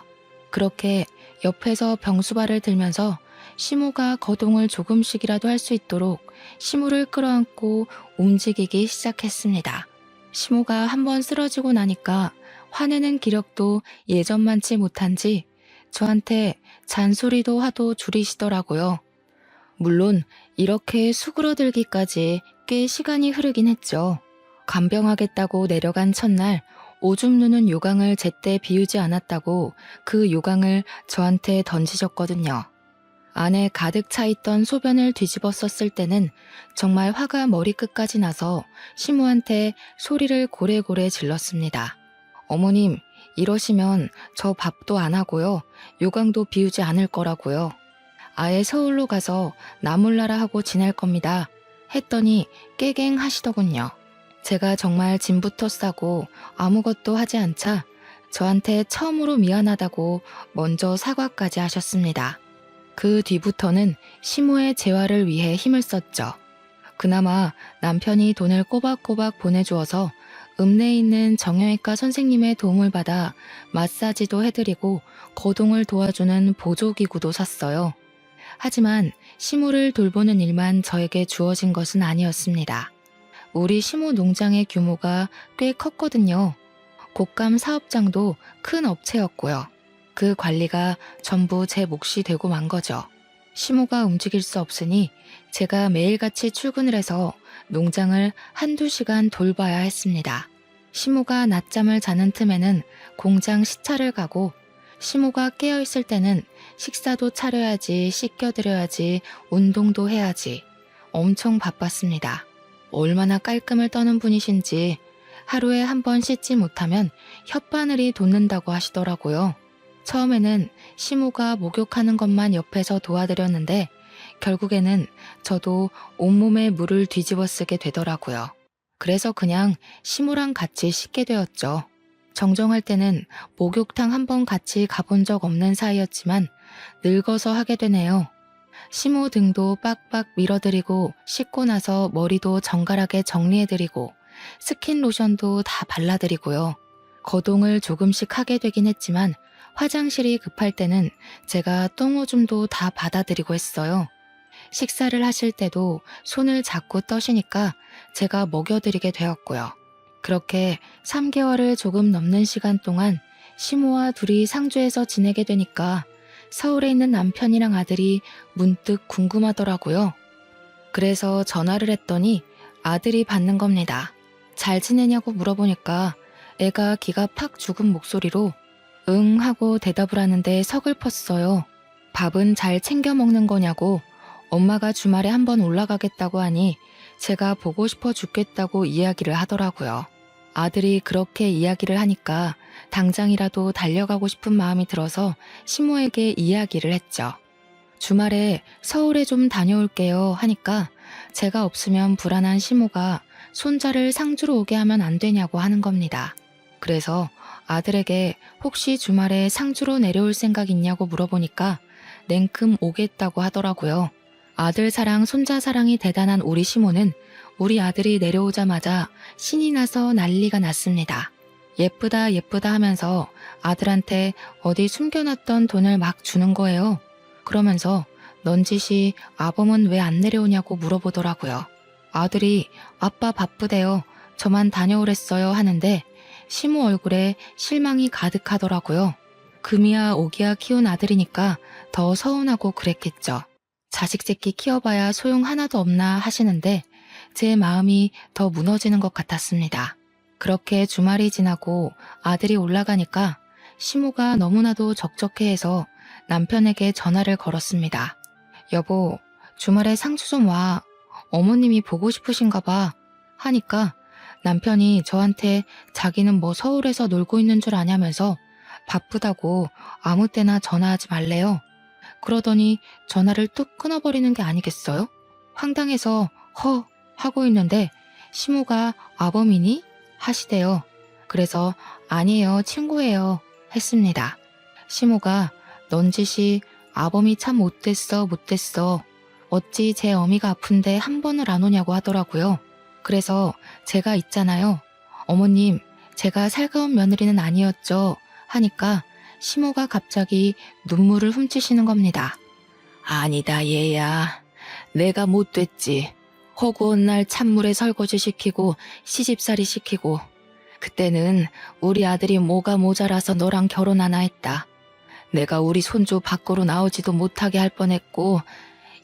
그렇게 옆에서 병수발을 들면서 시모가 거동을 조금씩이라도 할 수 있도록 시모를 끌어안고 움직이기 시작했습니다. 시모가 한번 쓰러지고 나니까 화내는 기력도 예전만치 못한지 저한테 잔소리도 하도 줄이시더라고요. 물론 이렇게 수그러들기까지 꽤 시간이 흐르긴 했죠. 간병하겠다고 내려간 첫날 오줌 누는 요강을 제때 비우지 않았다고 그 요강을 저한테 던지셨거든요. 안에 가득 차 있던 소변을 뒤집어 썼을 때는 정말 화가 머리끝까지 나서 시모한테 소리를 고래고래 질렀습니다. 어머님, 이러시면 저 밥도 안 하고요. 요강도 비우지 않을 거라고요. 아예 서울로 가서 나몰라라 하고 지낼 겁니다. 했더니 깨갱 하시더군요. 제가 정말 짐부터 싸고 아무것도 하지 않자 저한테 처음으로 미안하다고 먼저 사과까지 하셨습니다. 그 뒤부터는 시모의 재활을 위해 힘을 썼죠. 그나마 남편이 돈을 꼬박꼬박 보내주어서 읍내에 있는 정형외과 선생님의 도움을 받아 마사지도 해드리고 거동을 도와주는 보조기구도 샀어요. 하지만 시모를 돌보는 일만 저에게 주어진 것은 아니었습니다. 우리 시모 농장의 규모가 꽤 컸거든요. 곶감 사업장도 큰 업체였고요. 그 관리가 전부 제 몫이 되고 만 거죠. 시모가 움직일 수 없으니 제가 매일같이 출근을 해서 농장을 한두 시간 돌봐야 했습니다. 시모가 낮잠을 자는 틈에는 공장 시차를 가고 시모가 깨어있을 때는 식사도 차려야지, 씻겨드려야지, 운동도 해야지. 엄청 바빴습니다. 얼마나 깔끔을 떠는 분이신지 하루에 한 번 씻지 못하면 혓바늘이 돋는다고 하시더라고요. 처음에는 시모가 목욕하는 것만 옆에서 도와드렸는데 결국에는 저도 온몸에 물을 뒤집어 쓰게 되더라고요. 그래서 그냥 시모랑 같이 씻게 되었죠. 정정할 때는 목욕탕 한 번 같이 가본 적 없는 사이였지만 늙어서 하게 되네요. 시모 등도 빡빡 밀어드리고 씻고 나서 머리도 정갈하게 정리해드리고 스킨 로션도 다 발라드리고요. 거동을 조금씩 하게 되긴 했지만 화장실이 급할 때는 제가 똥오줌도 다 받아드리고 했어요. 식사를 하실 때도 손을 자꾸 떠시니까 제가 먹여드리게 되었고요. 그렇게 3개월을 조금 넘는 시간 동안 시모와 둘이 상주에서 지내게 되니까 서울에 있는 남편이랑 아들이 문득 궁금하더라고요. 그래서 전화를 했더니 아들이 받는 겁니다. 잘 지내냐고 물어보니까 애가 기가 팍 죽은 목소리로 응 하고 대답을 하는데 서글펐어요. 밥은 잘 챙겨 먹는 거냐고 엄마가 주말에 한번 올라가겠다고 하니 제가 보고 싶어 죽겠다고 이야기를 하더라고요. 아들이 그렇게 이야기를 하니까 당장이라도 달려가고 싶은 마음이 들어서 시모에게 이야기를 했죠. 주말에 서울에 좀 다녀올게요 하니까 제가 없으면 불안한 시모가 손자를 상주로 오게 하면 안 되냐고 하는 겁니다. 그래서 아들에게 혹시 주말에 상주로 내려올 생각 있냐고 물어보니까 냉큼 오겠다고 하더라고요. 아들 사랑, 손자 사랑이 대단한 우리 시모는 우리 아들이 내려오자마자 신이 나서 난리가 났습니다. 예쁘다 예쁘다 하면서 아들한테 어디 숨겨놨던 돈을 막 주는 거예요. 그러면서 넌지시 아범은 왜 안 내려오냐고 물어보더라고요. 아들이 아빠 바쁘대요. 저만 다녀오랬어요 하는데 시모 얼굴에 실망이 가득하더라고요. 금이야 오기야 키운 아들이니까 더 서운하고 그랬겠죠. 자식 새끼 키워봐야 소용 하나도 없나 하시는데 제 마음이 더 무너지는 것 같았습니다. 그렇게 주말이 지나고 아들이 올라가니까 시모가 너무나도 적적해해서 남편에게 전화를 걸었습니다. 여보, 주말에 상주 좀 와. 어머님이 보고 싶으신가 봐. 하니까 남편이 저한테 자기는 뭐 서울에서 놀고 있는 줄 아냐면서 바쁘다고 아무 때나 전화하지 말래요. 그러더니 전화를 뚝 끊어버리는 게 아니겠어요? 황당해서 허 하고 있는데 시모가 아범이니? 하시대요. 그래서 아니에요, 친구예요 했습니다. 시모가 넌짓이 아범이 참 못됐어 못됐어. 어찌 제 어미가 아픈데 한 번을 안 오냐고 하더라고요. 그래서 제가 있잖아요. 어머님, 제가 살가운 며느리는 아니었죠 하니까 시모가 갑자기 눈물을 훔치시는 겁니다. 아니다 얘야. 내가 못됐지. 허구한 날 찬물에 설거지 시키고 시집살이 시키고 그때는 우리 아들이 뭐가 모자라서 너랑 결혼하나 했다. 내가 우리 손주 밖으로 나오지도 못하게 할 뻔했고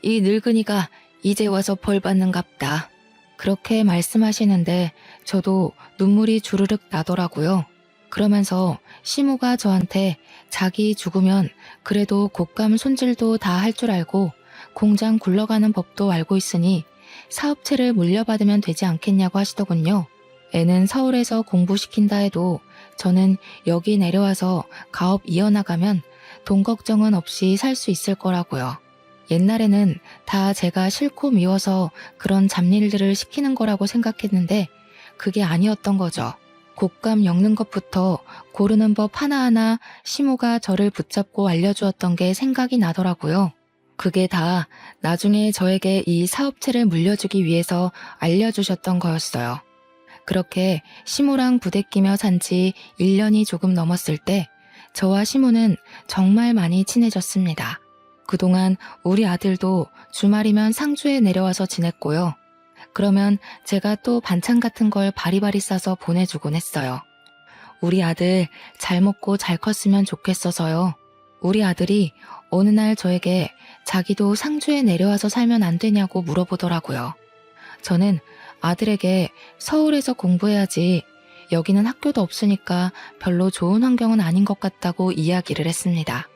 이 늙은이가 이제 와서 벌 받는갑다. 그렇게 말씀하시는데 저도 눈물이 주르륵 나더라고요. 그러면서 시모가 저한테 자기 죽으면 그래도 곶감 손질도 다 할 줄 알고 공장 굴러가는 법도 알고 있으니 사업체를 물려받으면 되지 않겠냐고 하시더군요. 애는 서울에서 공부시킨다 해도 저는 여기 내려와서 가업 이어나가면 돈 걱정은 없이 살 수 있을 거라고요. 옛날에는 다 제가 싫고 미워서 그런 잡일들을 시키는 거라고 생각했는데 그게 아니었던 거죠. 곶감 엮는 것부터 고르는 법 하나하나 시모가 저를 붙잡고 알려주었던 게 생각이 나더라고요. 그게 다 나중에 저에게 이 사업체를 물려주기 위해서 알려주셨던 거였어요. 그렇게 시모랑 부대끼며 산 지 1년이 조금 넘었을 때 저와 시모는 정말 많이 친해졌습니다. 그동안 우리 아들도 주말이면 상주에 내려와서 지냈고요. 그러면 제가 또 반찬 같은 걸 바리바리 싸서 보내주곤 했어요. 우리 아들 잘 먹고 잘 컸으면 좋겠어서요. 우리 아들이 어느 날 저에게 자기도 상주에 내려와서 살면 안 되냐고 물어보더라고요. 저는 아들에게 서울에서 공부해야지 여기는 학교도 없으니까 별로 좋은 환경은 아닌 것 같다고 이야기를 했습니다.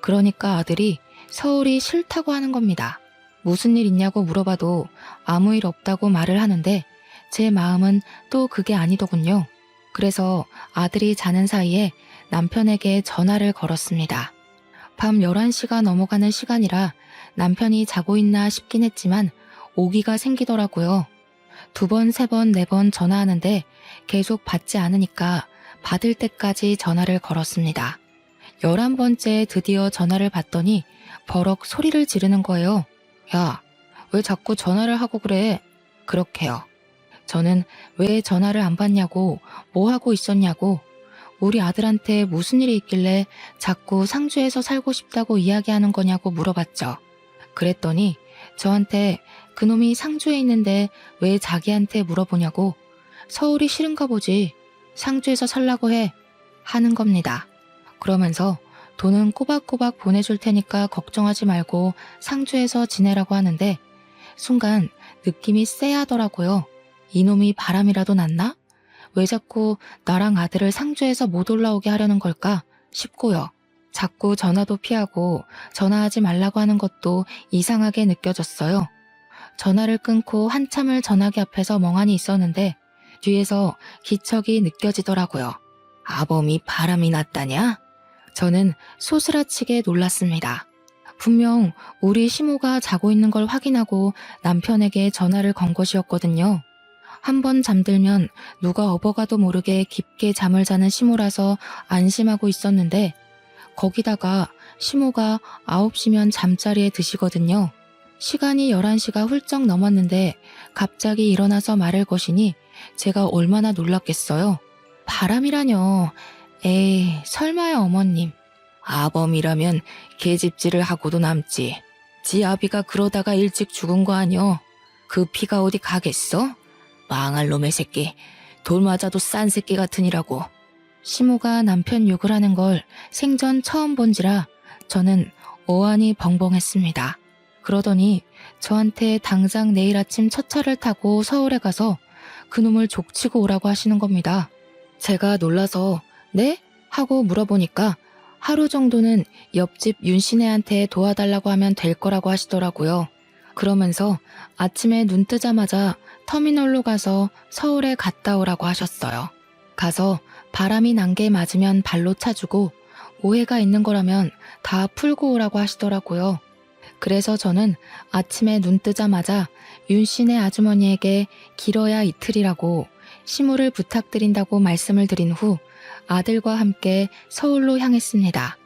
그러니까 아들이 서울이 싫다고 하는 겁니다. 무슨 일 있냐고 물어봐도 아무 일 없다고 말을 하는데 제 마음은 또 그게 아니더군요. 그래서 아들이 자는 사이에 남편에게 전화를 걸었습니다. 밤 11시가 넘어가는 시간이라 남편이 자고 있나 싶긴 했지만 오기가 생기더라고요. 2번, 3번, 4번 전화하는데 계속 받지 않으니까 받을 때까지 전화를 걸었습니다. 11번째 드디어 전화를 받더니 버럭 소리를 지르는 거예요. 야, 왜 자꾸 전화를 하고 그래? 그렇게요. 저는 왜 전화를 안 받냐고, 뭐 하고 있었냐고, 우리 아들한테 무슨 일이 있길래 자꾸 상주에서 살고 싶다고 이야기하는 거냐고 물어봤죠. 그랬더니 저한테 그놈이 상주에 있는데 왜 자기한테 물어보냐고, 서울이 싫은가 보지, 상주에서 살라고 해, 하는 겁니다. 그러면서 돈은 꼬박꼬박 보내줄 테니까 걱정하지 말고 상주에서 지내라고 하는데 순간 느낌이 쎄하더라고요. 이놈이 바람이라도 났나? 왜 자꾸 나랑 아들을 상주에서 못 올라오게 하려는 걸까 싶고요. 자꾸 전화도 피하고 전화하지 말라고 하는 것도 이상하게 느껴졌어요. 전화를 끊고 한참을 전화기 앞에서 멍하니 있었는데 뒤에서 기척이 느껴지더라고요. 아범이 바람이 났다냐? 저는 소스라치게 놀랐습니다. 분명 우리 시모가 자고 있는 걸 확인하고 남편에게 전화를 건 것이었거든요. 한번 잠들면 누가 업어가도 모르게 깊게 잠을 자는 시모라서 안심하고 있었는데 거기다가 시모가 9시면 잠자리에 드시거든요. 시간이 11시가 훌쩍 넘었는데 갑자기 일어나서 말을 거시니 제가 얼마나 놀랐겠어요. 바람이라뇨. 에이, 설마요 어머님. 아범이라면 계집질을 하고도 남지. 지 아비가 그러다가 일찍 죽은 거 아니여. 그 피가 어디 가겠어? 망할 놈의 새끼. 돌 맞아도 싼 새끼 같으니라고. 시모가 남편 욕을 하는 걸 생전 처음 본지라 저는 어안이 벙벙했습니다. 그러더니 저한테 당장 내일 아침 첫 차를 타고 서울에 가서 그놈을 족치고 오라고 하시는 겁니다. 제가 놀라서 네? 하고 물어보니까 하루 정도는 옆집 윤씨네한테 도와달라고 하면 될 거라고 하시더라고요. 그러면서 아침에 눈 뜨자마자 터미널로 가서 서울에 갔다 오라고 하셨어요. 가서 바람이 난 게 맞으면 발로 차주고 오해가 있는 거라면 다 풀고 오라고 하시더라고요. 그래서 저는 아침에 눈 뜨자마자 윤씨네 아주머니에게 길어야 이틀이라고 시무를 부탁드린다고 말씀을 드린 후 아들과 함께 서울로 향했습니다.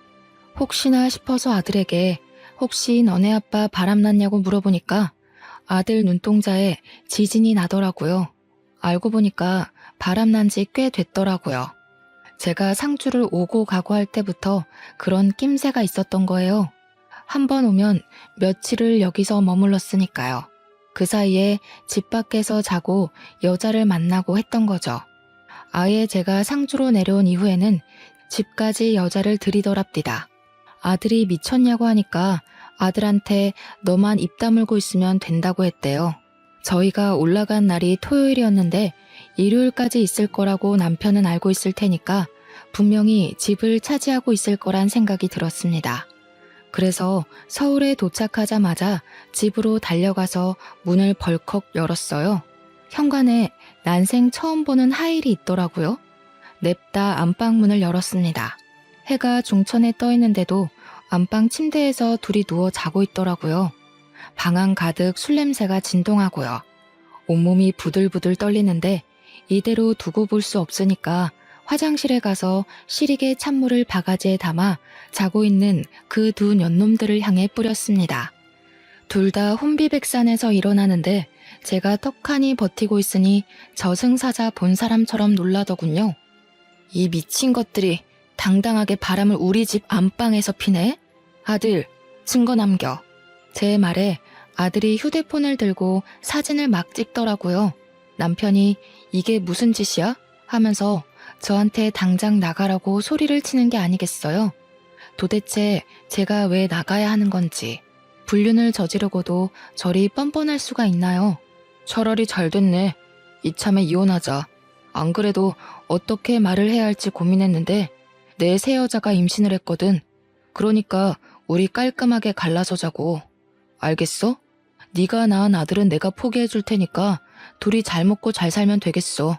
혹시나 싶어서 아들에게 혹시 너네 아빠 바람났냐고 물어보니까 아들 눈동자에 지진이 나더라고요. 알고 보니까 바람난 지 꽤 됐더라고요. 제가 상주를 오고 가고 할 때부터 그런 낌새가 있었던 거예요. 한 번 오면 며칠을 여기서 머물렀으니까요. 그 사이에 집 밖에서 자고 여자를 만나고 했던 거죠. 아예 제가 상주로 내려온 이후에는 집까지 여자를 들이더랍디다. 아들이 미쳤냐고 하니까 아들한테 너만 입 다물고 있으면 된다고 했대요. 저희가 올라간 날이 토요일이었는데 일요일까지 있을 거라고 남편은 알고 있을 테니까 분명히 집을 차지하고 있을 거란 생각이 들었습니다. 그래서 서울에 도착하자마자 집으로 달려가서 문을 벌컥 열었어요. 현관에 난생 처음 보는 하일이 있더라고요. 냅다 안방 문을 열었습니다. 해가 중천에 떠 있는데도 안방 침대에서 둘이 누워 자고 있더라고요. 방안 가득 술 냄새가 진동하고요. 온몸이 부들부들 떨리는데 이대로 두고 볼 수 없으니까 화장실에 가서 시리게 찬물을 바가지에 담아 자고 있는 그 두 년놈들을 향해 뿌렸습니다. 둘 다 혼비백산에서 일어나는데 제가 떡하니 버티고 있으니 저승사자 본 사람처럼 놀라더군요. 이 미친 것들이 당당하게 바람을 우리 집 안방에서 피네? 아들, 증거 남겨. 제 말에 아들이 휴대폰을 들고 사진을 막 찍더라고요. 남편이 이게 무슨 짓이야? 하면서 저한테 당장 나가라고 소리를 치는 게 아니겠어요? 도대체 제가 왜 나가야 하는 건지, 불륜을 저지르고도 저리 뻔뻔할 수가 있나요? 차라리 잘 됐네. 이참에 이혼하자. 안 그래도 어떻게 말을 해야 할지 고민했는데 내 새 여자가 임신을 했거든. 그러니까 우리 깔끔하게 갈라서 자고. 알겠어? 네가 낳은 아들은 내가 포기해 줄 테니까 둘이 잘 먹고 잘 살면 되겠어.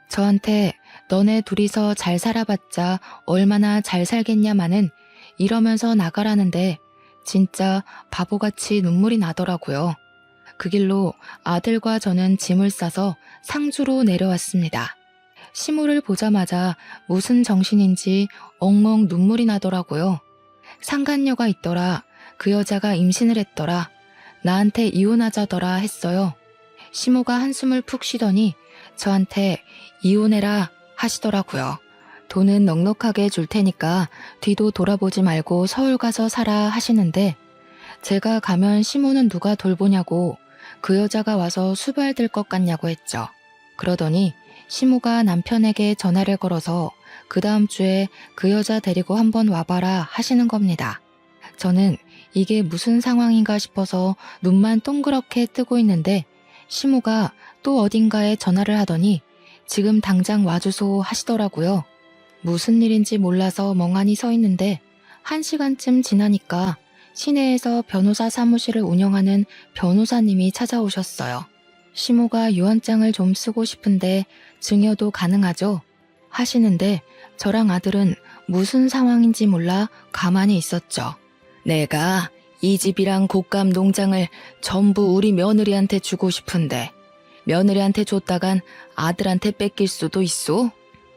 저한테 너네 둘이서 잘 살아봤자 얼마나 잘 살겠냐마는 이러면서 나가라는데 진짜 바보같이 눈물이 나더라고요. 그 길로 아들과 저는 짐을 싸서 상주로 내려왔습니다. 시무를 보자마자 무슨 정신인지 엉엉 눈물이 나더라고요. 상간녀가 있더라. 그 여자가 임신을 했더라. 나한테 이혼하자더라 했어요. 시모가 한숨을 푹 쉬더니 저한테 이혼해라 하시더라고요. 돈은 넉넉하게 줄 테니까 뒤도 돌아보지 말고 서울 가서 살아 하시는데 제가 가면 시모는 누가 돌보냐고 그 여자가 와서 수발될 것 같냐고 했죠. 그러더니 시모가 남편에게 전화를 걸어서 그 다음 주에 그 여자 데리고 한번 와봐라 하시는 겁니다. 저는 이게 무슨 상황인가 싶어서 눈만 동그랗게 뜨고 있는데 시모가 또 어딘가에 전화를 하더니 지금 당장 와주소 하시더라고요. 무슨 일인지 몰라서 멍하니 서 있는데 1시간쯤 지나니까 시내에서 변호사 사무실을 운영하는 변호사님이 찾아오셨어요. 시모가 유언장을 좀 쓰고 싶은데 증여도 가능하죠? 하시는데 저랑 아들은 무슨 상황인지 몰라 가만히 있었죠. 내가 이 집이랑 곶감 농장을 전부 우리 며느리한테 주고 싶은데 며느리한테 줬다간 아들한테 뺏길 수도 있소?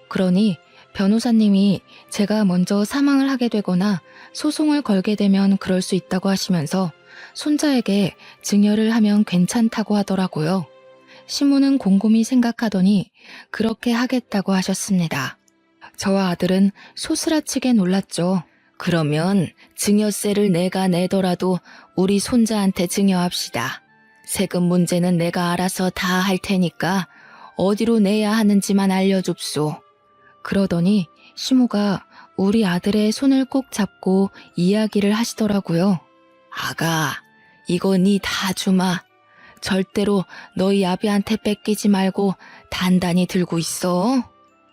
그러니 변호사님이 제가 먼저 사망을 하게 되거나 소송을 걸게 되면 그럴 수 있다고 하시면서 손자에게 증여를 하면 괜찮다고 하더라고요. 시모는 곰곰이 생각하더니 그렇게 하겠다고 하셨습니다. 저와 아들은 소스라치게 놀랐죠. 그러면 증여세를 내가 내더라도 우리 손자한테 증여합시다. 세금 문제는 내가 알아서 다 할 테니까 어디로 내야 하는지만 알려줍소. 그러더니 시모가 우리 아들의 손을 꼭 잡고 이야기를 하시더라고요. 아가, 이거 니 다 주마. 절대로 너희 아비한테 뺏기지 말고 단단히 들고 있어.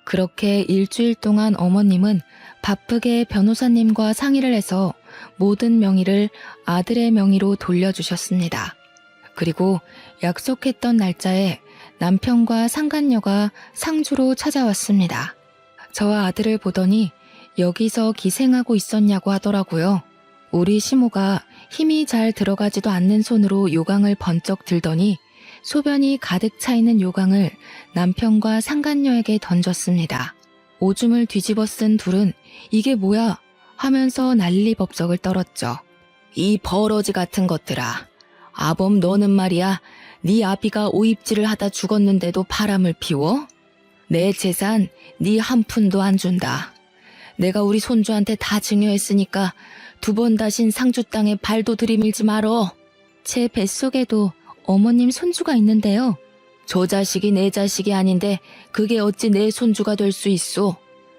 그렇게 일주일 동안 어머님은 바쁘게 변호사님과 상의를 해서 모든 명의를 아들의 명의로 돌려주셨습니다. 그리고 약속했던 날짜에 남편과 상간녀가 상주로 찾아왔습니다. 저와 아들을 보더니 여기서 기생하고 있었냐고 하더라고요. 우리 시모가 힘이 잘 들어가지도 않는 손으로 요강을 번쩍 들더니 소변이 가득 차 있는 요강을 남편과 상간녀에게 던졌습니다. 오줌을 뒤집어 쓴 둘은 이게 뭐야 하면서 난리법석을 떨었죠. 이 버러지 같은 것들아. 아범 너는 말이야. 네 아비가 오입질을 하다 죽었는데도 바람을 피워? 내 재산 네 한 푼도 안 준다. 내가 우리 손주한테 다 증여했으니까 두 번 다신 상주 땅에 발도 들이밀지 말어. 제 뱃속에도 어머님 손주가 있는데요. 저 자식이 내 자식이 아닌데 그게 어찌 내 손주가 될 수 있소.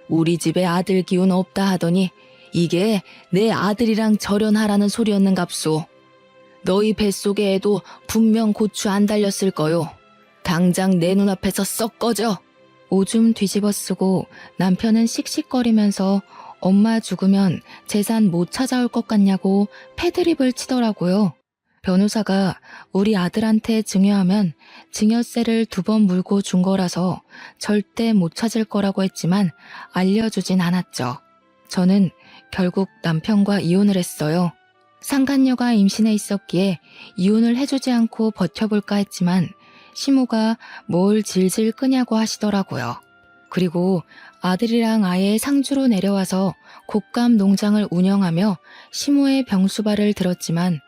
우리 집에 아들 기운 없다 하더니 이게 내 아들이랑 절연하라는 소리였는갑소. 너희 뱃속에 애도 분명 고추 안 달렸을 거요. 당장 내 눈앞에서 썩 꺼져. 오줌 뒤집어 쓰고 남편은 씩씩거리면서 엄마 죽으면 재산 못 찾아올 것 같냐고 패드립을 치더라고요. 변호사가 우리 아들한테 증여하면 증여세를 2번 물고 준 거라서 절대 못 찾을 거라고 했지만 알려주진 않았죠. 저는 결국 남편과 이혼을 했어요. 상간녀가 임신해 있었기에 이혼을 해주지 않고 버텨볼까 했지만 시모가 뭘 질질 끄냐고 하시더라고요. 그리고 아들이랑 아예 상주로 내려와서 곶감 농장을 운영하며 시모의 병수발을 들었지만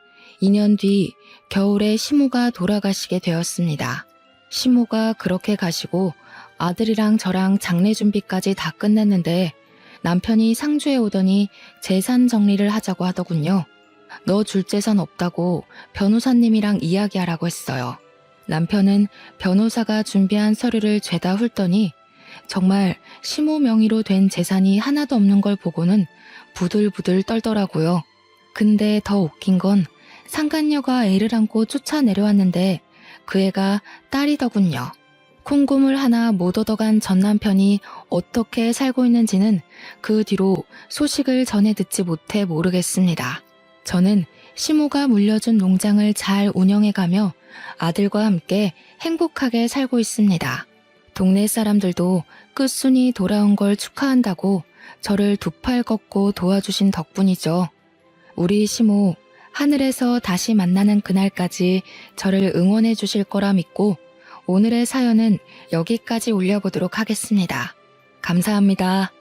2년 뒤 겨울에 시모가 돌아가시게 되었습니다. 시모가 그렇게 가시고 아들이랑 저랑 장례 준비까지 다 끝냈는데 남편이 상주에 오더니 재산 정리를 하자고 하더군요. 너 줄 재산 없다고 변호사님이랑 이야기하라고 했어요. 남편은 변호사가 준비한 서류를 죄다 훑더니 정말 시모 명의로 된 재산이 하나도 없는 걸 보고는 부들부들 떨더라고요. 근데 더 웃긴 건 상간녀가 애를 안고 쫓아 내려왔는데 그 애가 딸이더군요. 콩고물 하나 못 얻어간 전 남편이 어떻게 살고 있는지는 그 뒤로 소식을 전해 듣지 못해 모르겠습니다. 저는 시모가 물려준 농장을 잘 운영해가며 아들과 함께 행복하게 살고 있습니다. 동네 사람들도 끝순이 돌아온 걸 축하한다고 저를 2팔 걷고 도와주신 덕분이죠. 우리 시모 하늘에서 다시 만나는 그날까지 저를 응원해 주실 거라 믿고 오늘의 사연은 여기까지 올려보도록 하겠습니다. 감사합니다.